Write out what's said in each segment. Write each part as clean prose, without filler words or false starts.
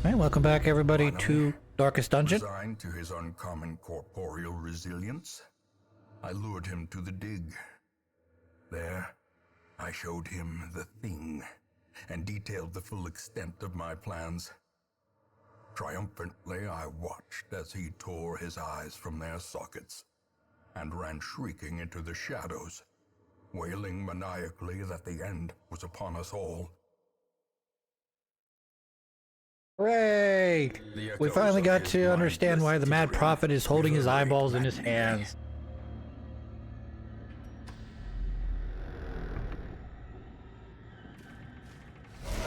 Alright, welcome back everybody to Darkest Dungeon. Resigned to his uncommon corporeal resilience, I lured him to the dig. There, I showed him the thing and detailed the full extent of my plans. Triumphantly, I watched as he tore his eyes from their sockets and ran shrieking into the shadows, wailing maniacally that the end was upon us all. Hooray! We finally got to understand why the Mad Prophet is holding his eyeballs in his hands.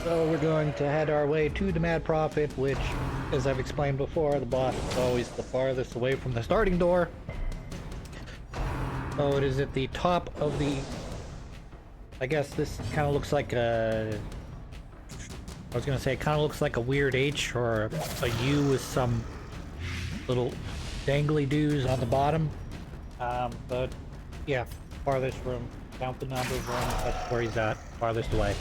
So we're going to head our way to the Mad Prophet, which, as I've explained before, the boss is always the farthest away from the starting door. So it is at the top of the... I guess this kind of looks like a... I was gonna say, it kind of looks like a weird H or a U with some little dangly doos on the bottom. But yeah, farthest room. Count the number of rooms, that's where he's at, farthest away.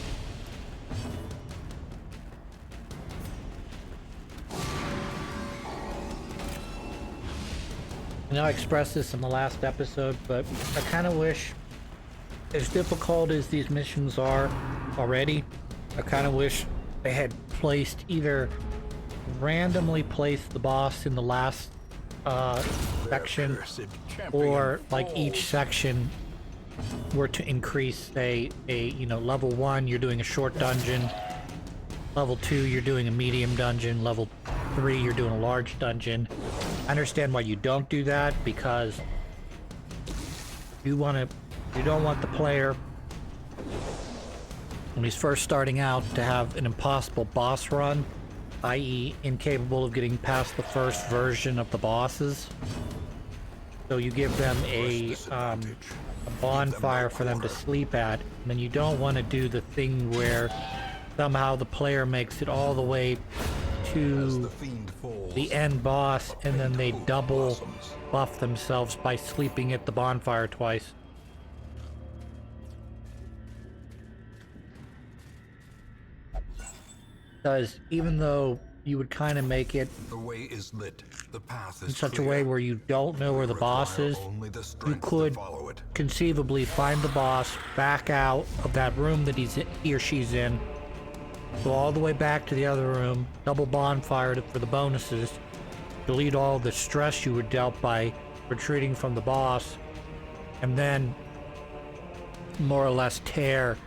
I know I expressed this in the last episode, but I kind of wish, as difficult as these missions are already, I kind of wish they had randomly placed the boss in the last section, or like each section were to increase a level 1 you're doing a short dungeon, level 2 you're doing a medium dungeon, level 3 you're doing a large dungeon. I understand why you don't do that, because you don't want the player, when he's first starting out, to have an impossible boss run, i.e. incapable of getting past the first version of the bosses. So you give them a bonfire for them to sleep at, and then you don't want to do the thing where somehow the player makes it all the way to the end boss and then they double buff themselves by sleeping at the bonfire twice. Because even though you would kind of make it the way is lit, the path is in such clear. a way where you don't know where the boss is, you could conceivably find the boss, back out of that room that he or she's in, go all the way back to the other room, double bonfire for the bonuses, delete all the stress you were dealt by retreating from the boss, and then more or less tear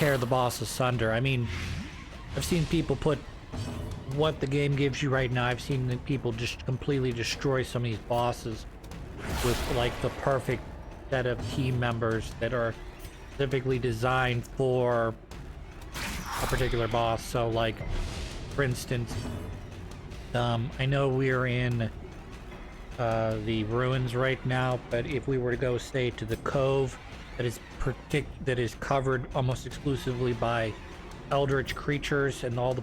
the boss asunder. I mean, I've seen people put what the game gives you right now. I've seen people just completely destroy some of these bosses with like the perfect set of team members that are specifically designed for a particular boss. So like, for instance, I know we're in the ruins right now, but if we were to go, say, to the cove that is covered almost exclusively by eldritch creatures, and all the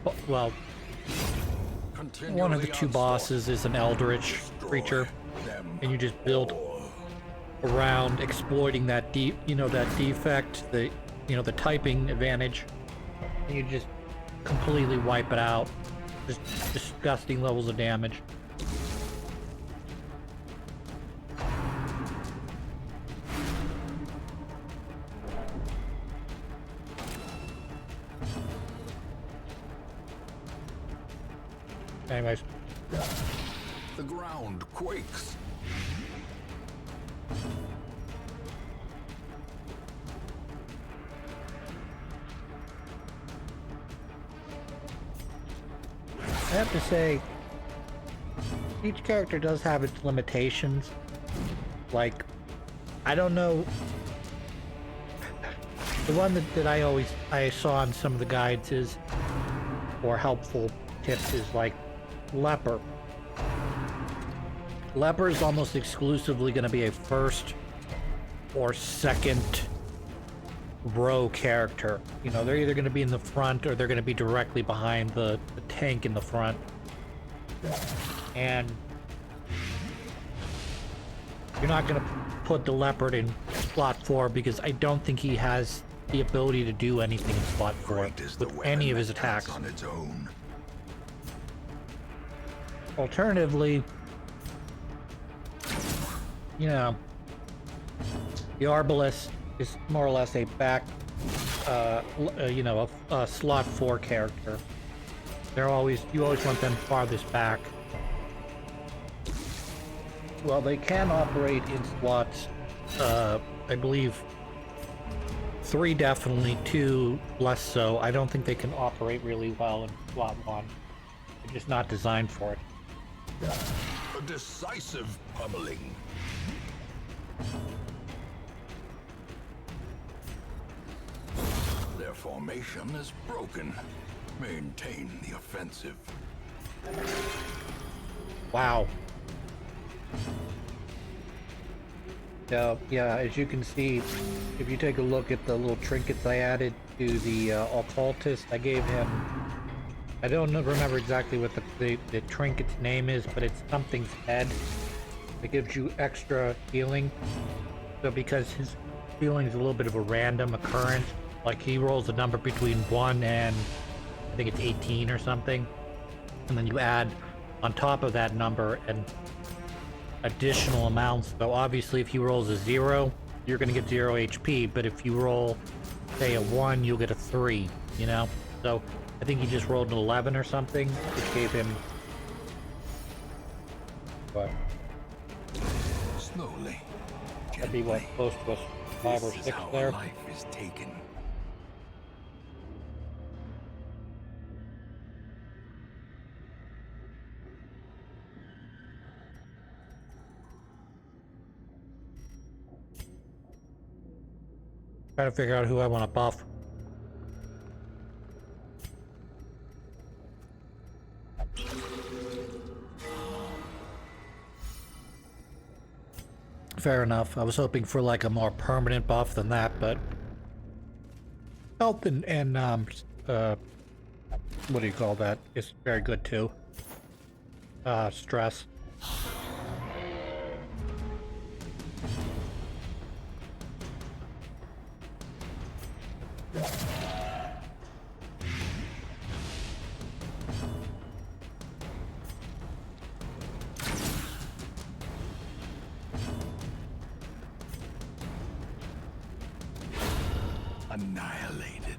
one of the two bosses is an eldritch creature, and you just build around exploiting that defect, the typing advantage, and you just completely wipe it out. Just disgusting levels of damage. Anyways. The ground quakes. I have to say, each character does have its limitations. Like, I don't know. The one that I saw in some of the guides is, or helpful tips, is like Leper. Leper is almost exclusively going to be a first or second row character. They're either going to be in the front or they're going to be directly behind the tank in the front. And you're not going to put the Leopard in slot 4 because I don't think he has the ability to do anything in slot 4 with any of his attacks. On its own. Alternatively, you know, the Arbalest is more or less a back, you know, a slot 4 character. You always want them farthest back. Well, they can operate in slots, I believe 3 definitely, 2 less so. I don't think they can operate really well in slot 1. They're just not designed for it. A decisive pummeling. Their formation is broken. Maintain the offensive. Wow. Yeah, as you can see, if you take a look at the little trinkets I added to the occultist, I gave him, I don't remember exactly what the trinket's name is, but it's something's head. It gives you extra healing. So because his healing is a little bit of a random occurrence, like he rolls a number between 1 and I think it's 18 or something, and then you add on top of that number and additional amounts. So obviously if he rolls a 0, you're going to get 0 HP, but if you roll, say, a 1, you'll get a 3, you know? So I think he just rolled an 11 or something, which gave him... what? Slowly. That'd be what, close to a 5 or 6 there? Life is taken. Trying to figure out who I want to buff. Fair enough. I was hoping for like a more permanent buff than that, but health and what do you call that? Is very good too. Stress. Annihilated.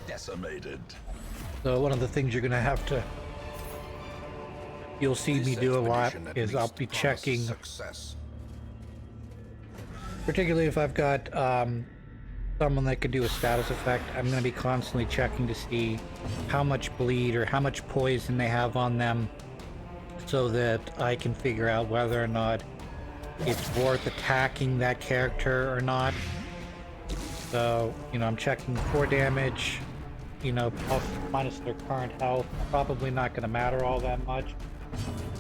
Decimated. So one of the things you're gonna have to, you'll see me do a lot, is I'll be checking, particularly if I've got someone that can do a status effect. I'm gonna be constantly checking to see how much bleed or how much poison they have on them, so that I can figure out whether or not it's worth attacking that character or not. So, you know, I'm checking 4 damage, you know, plus minus their current health. Probably not going to matter all that much.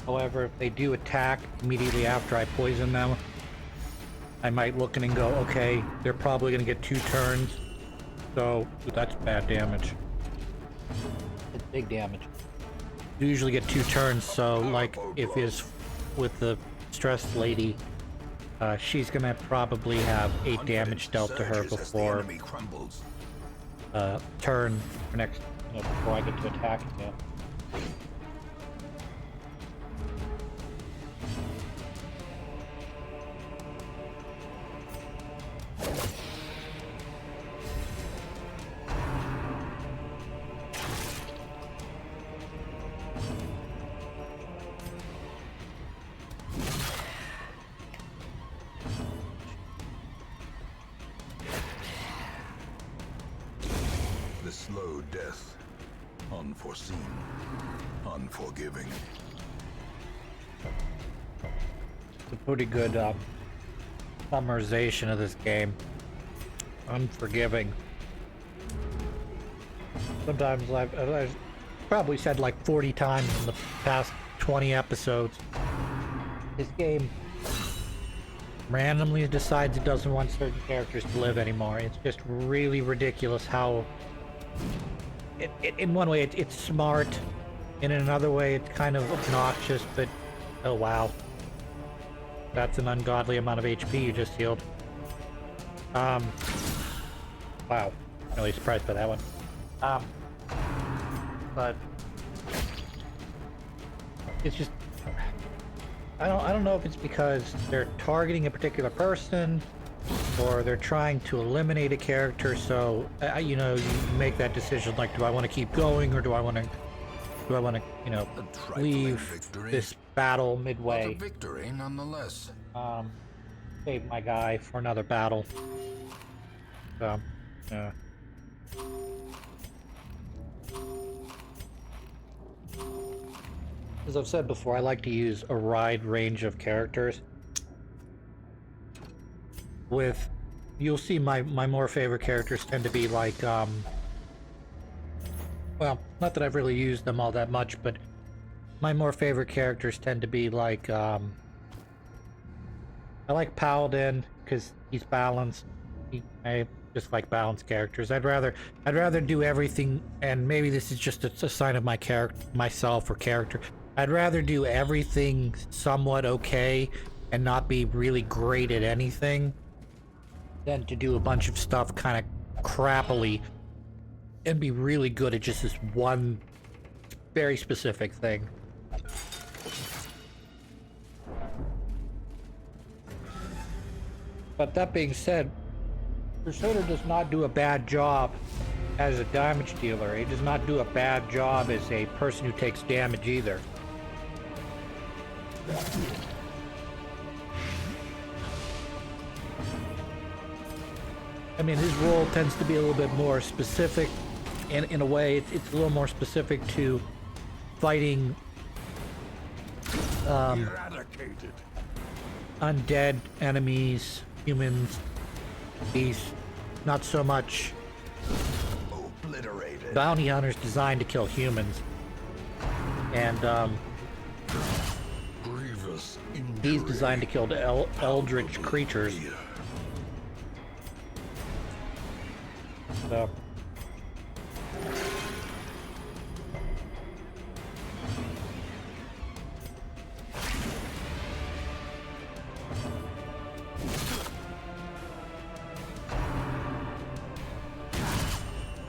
However, if they do attack immediately after I poison them, I might look in and go, okay, they're probably going to get 2 turns. So that's bad damage. It's big damage. You usually get 2 turns, so like if it's with the stressed lady, she's gonna probably have 8 damage dealt to her before turn for next, you know, before I get to attack again. The slow death, unforeseen, unforgiving. It's a pretty good summarization of this game. unforgiving. Sometimes I've probably said like 40 times in the past 20 episodes. This game randomly decides it doesn't want certain characters to live anymore. It's just really ridiculous how... in one way, it's smart. In another way, it's kind of obnoxious, but... Oh, wow. That's an ungodly amount of HP you just healed. Wow. Really surprised by that one. But... It's just... I don't know if it's because they're targeting a particular person, or they're trying to eliminate a character, so, you know, you make that decision, like, do I want to keep going, or do I want to, you know, leave this battle midway? But a victory nonetheless. Save my guy for another battle. So, yeah. As I've said before, I like to use a wide range of characters. You'll see my more favorite characters tend to be like, well, not that I've really used them all that much, but my more favorite characters tend to be like, I like Paladin, because he's balanced. I just like balanced characters. I'd rather do everything, and maybe this is just a sign of myself or character. I'd rather do everything somewhat okay and not be really great at anything than to do a bunch of stuff kind of crappily and be really good at just this one very specific thing. But that being said, Crusader does not do a bad job as a damage dealer. He does not do a bad job as a person who takes damage either. I mean, his role tends to be a little bit more specific, and in a way, it's a little more specific to fighting undead enemies, humans, beasts. Not so much Obliterated. bounty hunters designed to kill humans, and Grievous he's designed to kill eldritch creatures. So.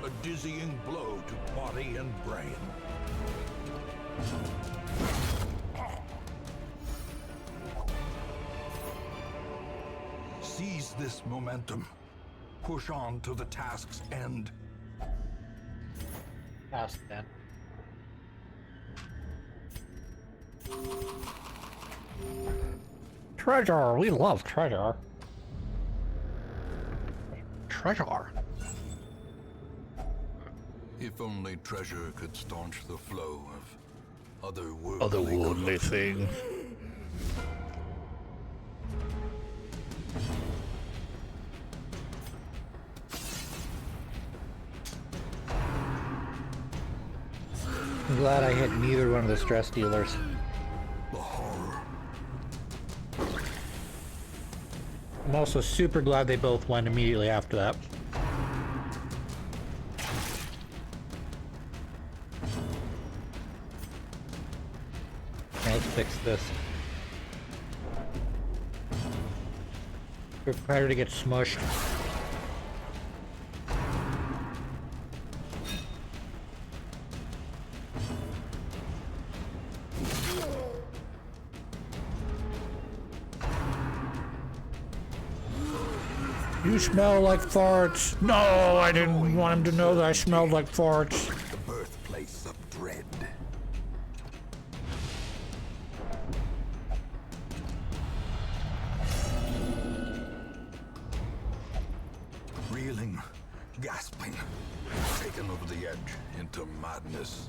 A dizzying blow to body and brain. Seize this momentum. Push on to the task's end. Task then. Treasure! We love treasure. Treasure. If only treasure could staunch the flow of otherworldly Otherworldly thing. I'm glad I hit neither one of the stress dealers. The horror. I'm also super glad they both went immediately after that. Now let's fix this. Prepare to get smushed. You smell like farts. No, I didn't want him to know that I smelled like farts. The birthplace of dread. Reeling, gasping, taken over the edge into madness.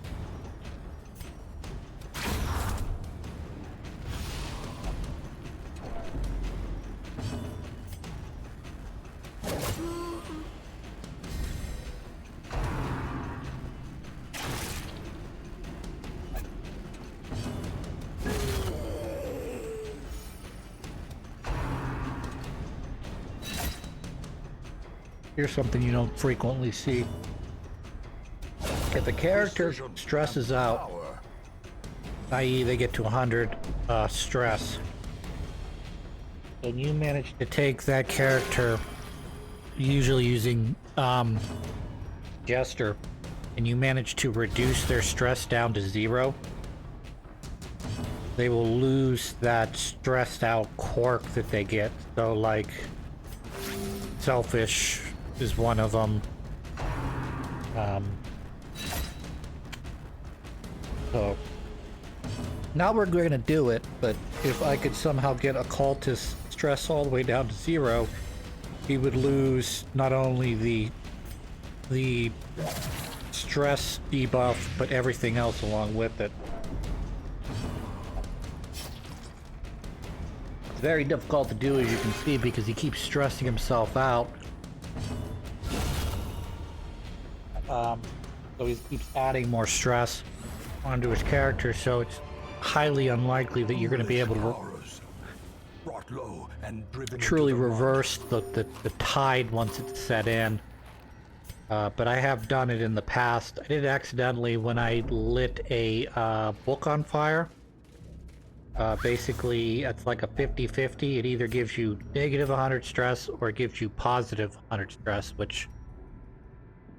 Here's something you don't frequently see. If the character stresses out, i.e. they get to 100 stress, and you manage to take that character, usually using Jester, and you manage to reduce their stress down to 0, they will lose that stressed out quirk that they get. So like, selfish is one of them. So now we're going to do it, but if I could somehow get occultist stress all the way down to 0, he would lose not only the stress debuff, but everything else along with it. It's very difficult to do, as you can see, because he keeps stressing himself out. So he keeps adding more stress onto his character, so it's highly unlikely that you're going to be able to truly reverse the tide once it's set in. But I have done it in the past. I did it accidentally when I lit a book on fire. Basically, it's like a 50-50. It either gives you negative 100 stress or it gives you positive 100 stress, which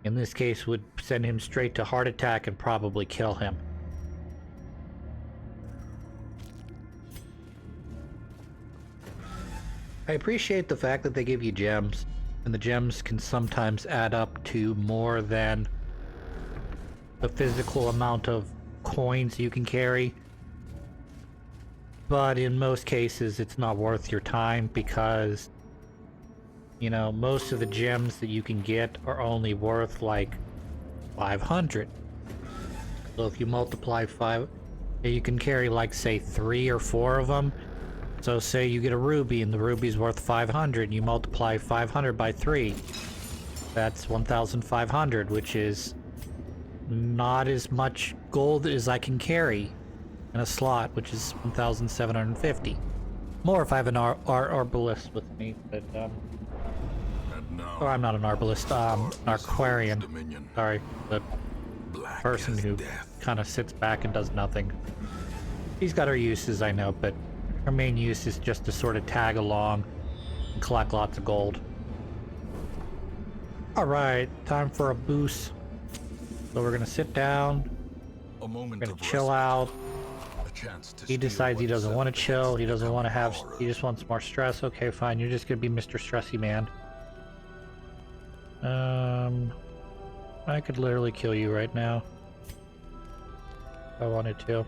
in this case would send him straight to heart attack and probably kill him. I appreciate the fact that they give you gems, and the gems can sometimes add up to more than the physical amount of coins you can carry. But in most cases, it's not worth your time because, you know, most of the gems that you can get are only worth like 500. So if you multiply 5, you can carry like, say, 3 or 4 of them. So say you get a ruby and the ruby's worth 500, and you multiply 500 by 3. That's 1,500, which is not as much gold as I can carry in a slot, which is 1,750. More if I have an arbalist with me, but oh, I'm not an arbalist, an Arquarian. Sorry, the person who kind of sits back and does nothing. She's got her uses, I know, but her main use is just to sort of tag along and collect lots of gold. Alright, time for a boost. So we're gonna sit down, we're gonna chill out. He decides he doesn't want to chill, he doesn't want to have, he just wants more stress. Okay, fine, you're just gonna be Mr. Stressy Man. I could literally kill you right now if I wanted to.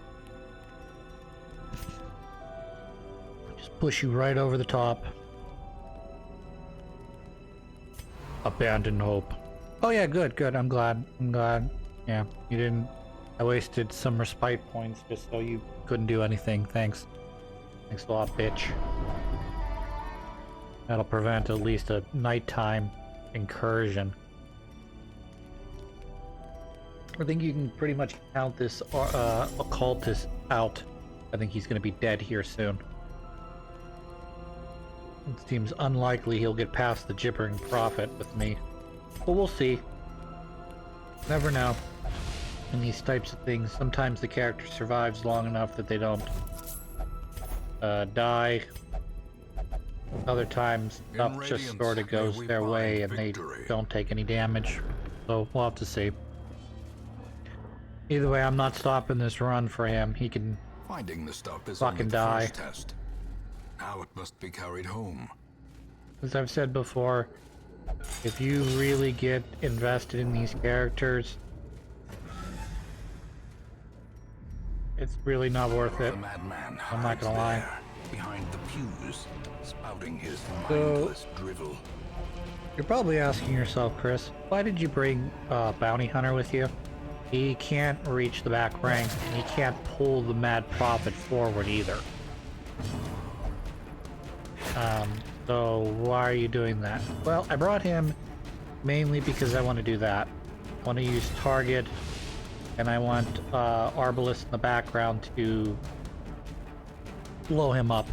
Just push you right over the top. Abandon hope. Oh yeah, good, I'm glad. Yeah, you didn't. I wasted some respite points just so you couldn't do anything. Thanks a lot, bitch. That'll prevent at least a nighttime incursion. I think you can pretty much count this occultist out. I think he's going to be dead here soon. It seems unlikely he'll get past the gibbering prophet with me. But we'll see. Never know. In these types of things, sometimes the character survives long enough that they don't die. Other times, stuff just sort of goes their way and they don't take any damage. So we'll have to see. Either way, I'm not stopping this run for him. He can fucking die. Now it must be carried home. As I've said before, if you really get invested in these characters, it's really not worth it. I'm not gonna lie. Behind the pews, spouting his mindless drivel. You're probably asking yourself, Chris, why did you bring Bounty Hunter with you? He can't reach the back rank, and he can't pull the Mad Prophet forward either. So why are you doing that? Well, I brought him mainly because I want to do that. I want to use target, and I want Arbalist in the background to blow him up.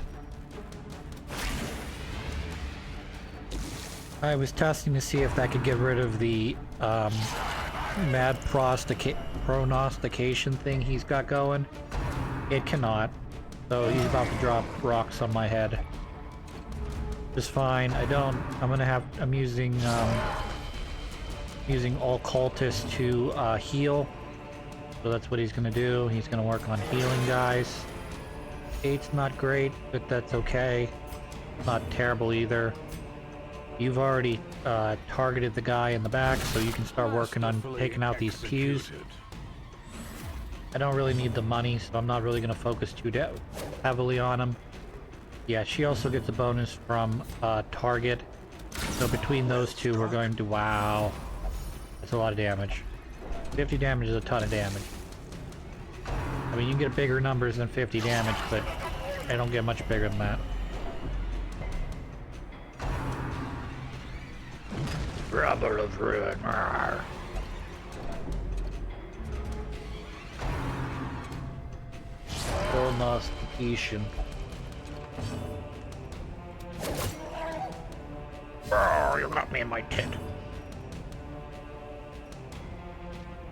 I was testing to see if that could get rid of the mad prognostication thing he's got going. It cannot. So he's about to drop rocks on my head. Just fine. I'm using all cultists to heal. So that's what he's gonna do. He's gonna work on healing guys. 8's not great, but that's okay. Not terrible either. You've already targeted the guy in the back, so you can start working on taking out these pews. I don't really need the money, so I'm not really going to focus too heavily on him. Yeah, she also gets a bonus from target. So between those two, we're going to... Wow. That's a lot of damage. 50 damage is a ton of damage. I mean, you can get bigger numbers than 50 damage, but I don't get much bigger than that. Rubber of ruin. Prognostication. Oh, you got me in my tit.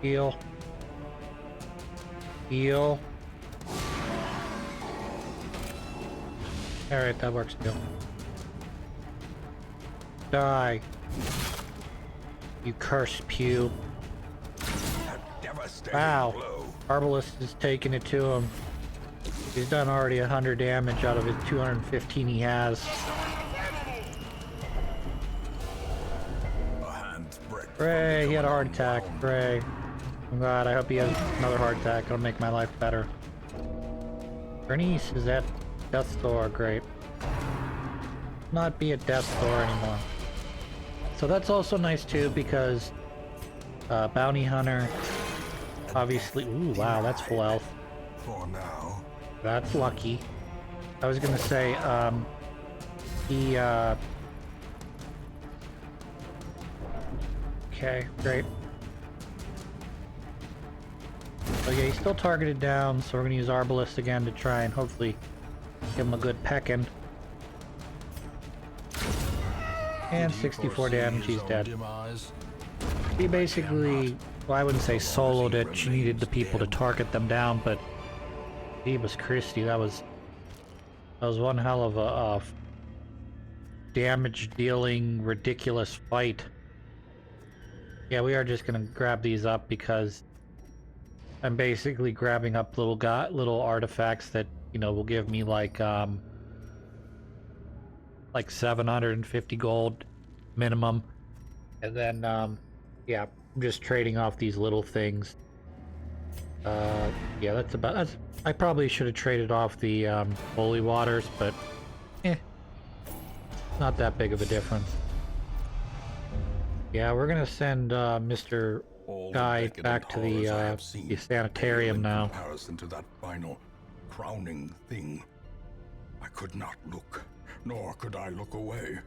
Heal. Heal. Alright, that works too. Die. You cursed pew. Wow. Arbalest is taking it to him. He's done already 100 damage out of his 215 he has. Ray, he had a heart attack. Ray. I'm glad. I hope he has another heart attack. It'll make my life better. Bernice is at Death's Door. Great. Not be at Death's Door anymore. So that's also nice too, because Bounty Hunter, obviously... Ooh, wow, that's full health. For now. That's lucky. I was gonna say, he, okay, great. So yeah, he's still targeted down, so we're gonna use Arbalest again to try and hopefully give him a good pecking. And 64 damage, he's dead. He basically, well, I wouldn't say soloed it. She needed the people to target them down, but Jeebus Christie, that was one hell of a damage-dealing, ridiculous fight. Yeah, we are just gonna grab these up because I'm basically grabbing up little artifacts that, you know, will give me like 750 gold minimum, and then yeah, I'm just trading off these little things. Yeah, that's I probably should have traded off the holy waters, but not that big of a difference. Yeah, we're gonna send Mr. Guy back to the sanitarium now. In comparison to that final crowning thing, I could not look, nor could I look away.